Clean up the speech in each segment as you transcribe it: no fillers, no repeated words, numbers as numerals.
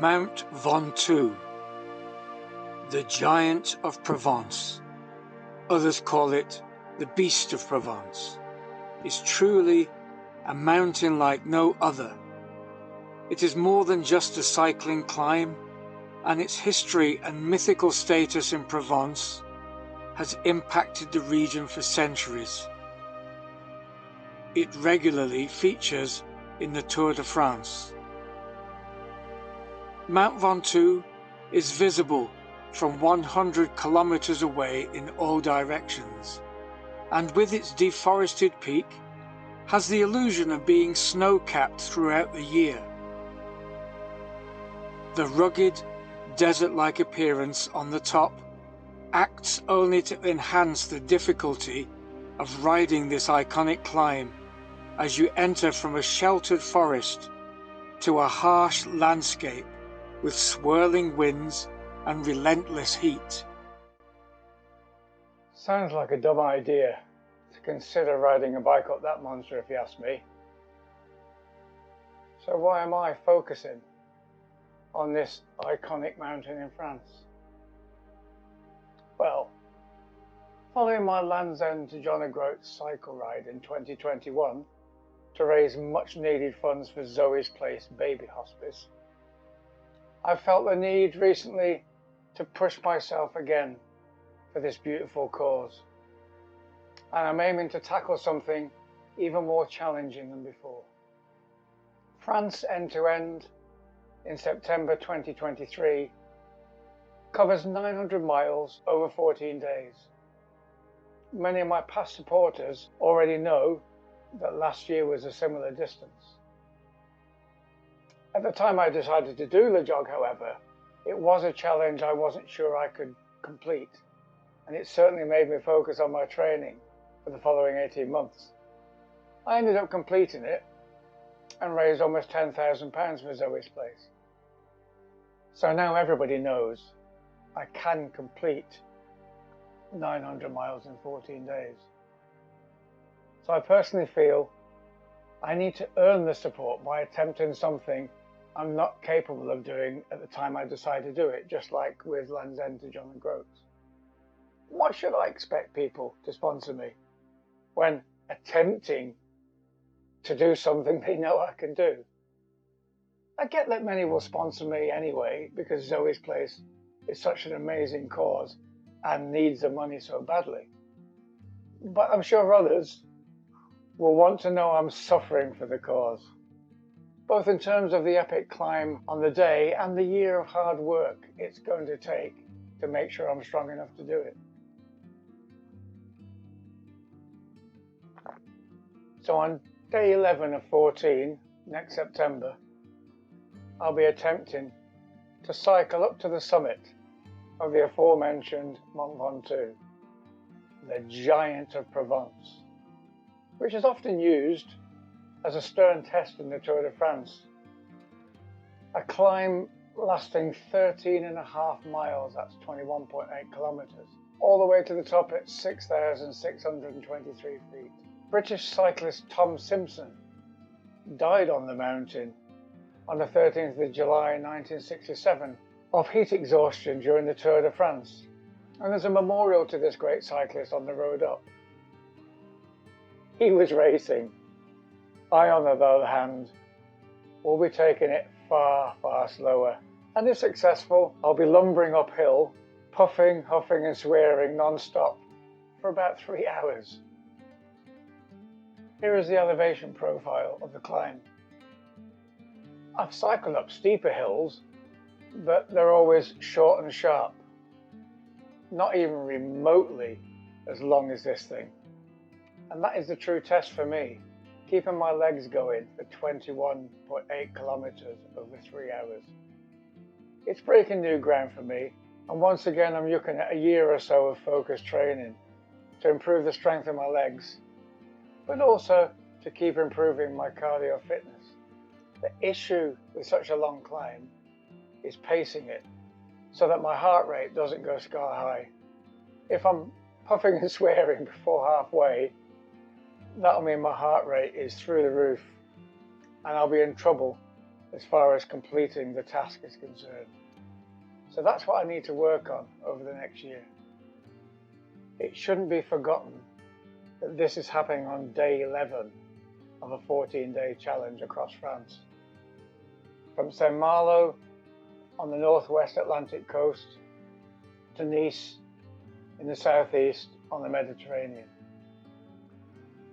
Mont Ventoux, the Giant of Provence, others call it the Beast of Provence, is truly a mountain like no other. It is more than just a cycling climb, and its history and mythical status in Provence has impacted the region for centuries. It regularly features in the Tour de France. Mont Ventoux is visible from 100 kilometers away in all directions, and with its deforested peak, has the illusion of being snow-capped throughout the year. The rugged, desert-like appearance on the top acts only to enhance the difficulty of riding this iconic climb as you enter from a sheltered forest to a harsh landscape with swirling winds and relentless heat. Sounds like a dumb idea to consider riding a bike up that monster, if you ask me. So why am I focusing on this iconic mountain in France? Well, following my Land's End to John O'Groats cycle ride in 2021 to raise much needed funds for Zoe's Place Baby Hospice, I felt the need recently to push myself again for this beautiful cause, and I'm aiming to tackle something even more challenging than before. France End to End in September 2023 covers 900 miles over 14 days. Many of my past supporters already know that last year was a similar distance. At the time I decided to do LEJOG, however, it was a challenge I wasn't sure I could complete, and it certainly made me focus on my training for the following 18 months. I ended up completing it and raised almost £10,000 for Zoe's Place. So now everybody knows I can complete 900 miles in 14 days. So I personally feel I need to earn the support by attempting something I'm not capable of doing at the time I decide to do it, just like with Land's End to John O'Groats. Why should I expect people to sponsor me when attempting to do something they know I can do? I get that many will sponsor me anyway because Zoe's Place is such an amazing cause and needs the money so badly. But I'm sure others will want to know I'm suffering for the cause, both in terms of the epic climb on the day and the year of hard work it's going to take to make sure I'm strong enough to do it. So on day 11 of 14, next September, I'll be attempting to cycle up to the summit of the aforementioned Mont Ventoux, the Giant of Provence, which is often used as a stern test in the Tour de France. A climb lasting 13.5 miles, that's 21.8 kilometers, all the way to the top at 6,623 feet. British cyclist Tom Simpson died on the mountain on the 13th of July 1967 of heat exhaustion during the Tour de France, and there's a memorial to this great cyclist on the road up. He was racing. I, on the other hand, will be taking it far, far slower, and if successful, I'll be lumbering uphill, puffing, huffing and swearing non-stop for about 3 hours. Here is the elevation profile of the climb. I've cycled up steeper hills, but they're always short and sharp, not even remotely as long as this thing. And that is the true test for me, keeping my legs going for 21.8 kilometers over 3 hours. It's breaking new ground for me, and once again I'm looking at a year or so of focused training to improve the strength of my legs, but also to keep improving my cardio fitness. The issue with such a long climb is pacing it so that my heart rate doesn't go sky high. If I'm puffing and swearing before halfway, that'll mean my heart rate is through the roof and I'll be in trouble as far as completing the task is concerned. So that's what I need to work on over the next year. It shouldn't be forgotten that this is happening on day 11 of a 14-day challenge across France. From Saint-Malo on the northwest Atlantic coast to Nice in the southeast on the Mediterranean.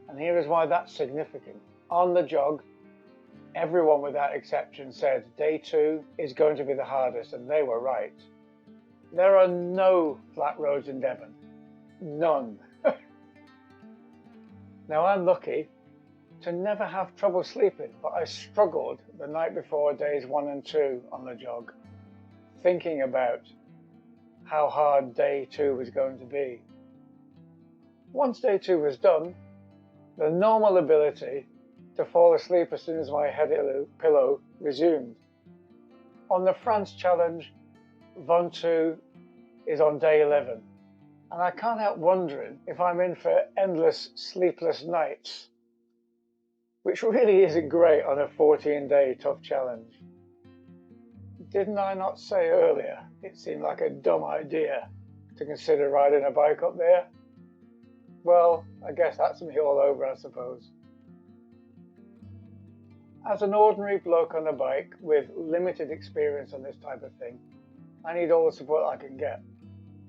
And here is why that's significant. On LEJOG, everyone without exception said day 2 is going to be the hardest, and they were right. There are no flat roads in Devon. None. Now I'm lucky to never have trouble sleeping, but I struggled the night before days 1 and 2 on LEJOG, thinking about how hard day 2 was going to be. Once day 2 was done, the normal ability to fall asleep as soon as my head hit a pillow resumed. On the France challenge, Ventoux is on day 11, and I can't help wondering if I'm in for endless sleepless nights, which really isn't great on a 14-day tough challenge. Didn't I not say earlier it seemed like a dumb idea to consider riding a bike up there? Well, I guess that's me all over, I suppose. As an ordinary bloke on a bike with limited experience on this type of thing, I need all the support I can get.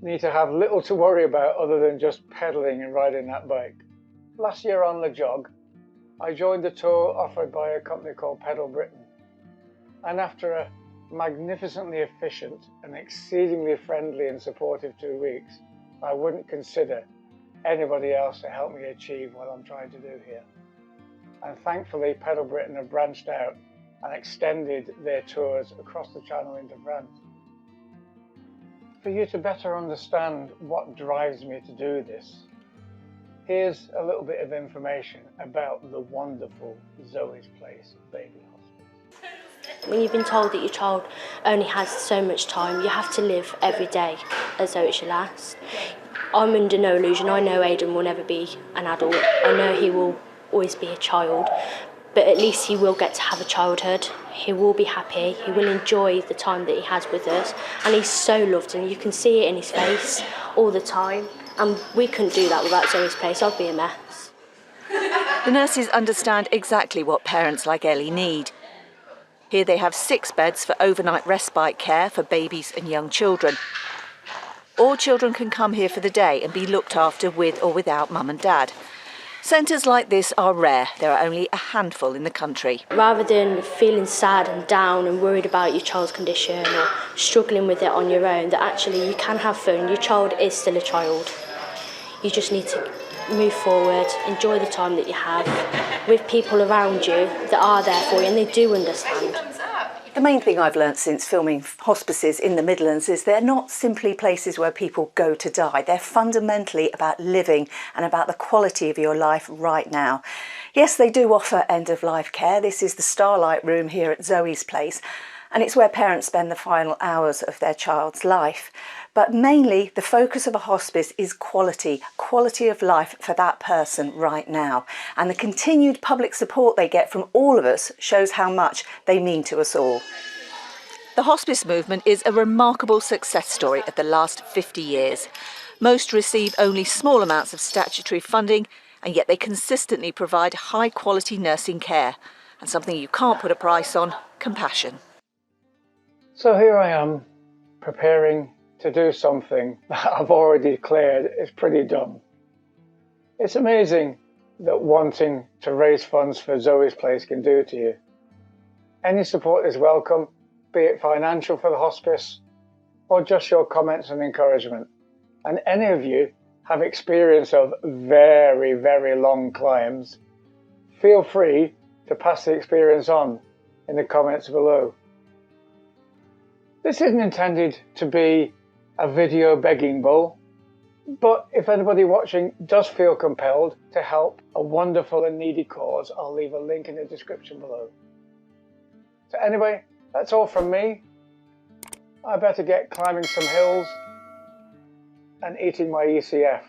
Need to have little to worry about other than just pedaling and riding that bike. Last year on LEJOG, I joined the tour offered by a company called Pedal Britain, and after a magnificently efficient and exceedingly friendly and supportive 2 weeks, I wouldn't consider anybody else to help me achieve what I'm trying to do here. And thankfully Pedal Britain have branched out and extended their tours across the Channel into France. For you to better understand what drives me to do this, here's a little bit of information about the wonderful Zoe's Place Baby Hospice. When you've been told that your child only has so much time, you have to live every day as though it should last. I'm under no illusion. I know Aidan will never be an adult. I know he will always be a child, but at least he will get to have a childhood. He will be happy, he will enjoy the time that he has with us, and he's so loved, and you can see it in his face all the time, and we couldn't do that without Zoe's Place. I'd be a mess. The nurses understand exactly what parents like Ellie need. Here they have 6 beds for overnight respite care for babies and young children. All children can come here for the day and be looked after with or without mum and dad. Centres like this are rare. There are only a handful in the country. Rather than feeling sad and down and worried about your child's condition or struggling with it on your own, that actually you can have fun. Your child is still a child. You just need to move forward, enjoy the time that you have with people around you that are there for you and they do understand. The main thing I've learnt since filming hospices in the Midlands is they're not simply places where people go to die. They're fundamentally about living and about the quality of your life right now. Yes, they do offer end-of-life care. This is the Starlight Room here at Zoe's Place, and it's where parents spend the final hours of their child's life. But mainly the focus of a hospice is quality of life for that person right now. And the continued public support they get from all of us shows how much they mean to us all. The hospice movement is a remarkable success story of the last 50 years. Most receive only small amounts of statutory funding, and yet they consistently provide high quality nursing care. And something you can't put a price on, compassion. So here I am, preparing to do something that I've already declared is pretty dumb. It's amazing that wanting to raise funds for Zoe's Place can do to you. Any support is welcome, be it financial for the hospice or just your comments and encouragement. And any of you have experience of very, very long climbs, feel free to pass the experience on in the comments below. This isn't intended to be a video begging bowl, but if anybody watching does feel compelled to help a wonderful and needy cause, I'll leave a link in the description below. So anyway, that's all from me. I better get climbing some hills and eating my ECF.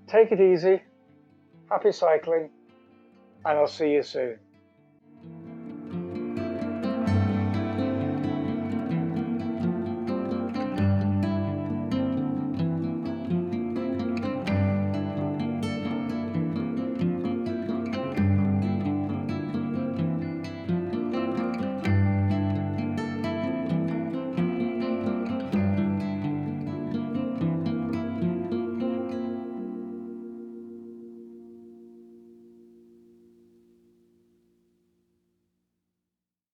Take it easy, happy cycling, and I'll see you soon.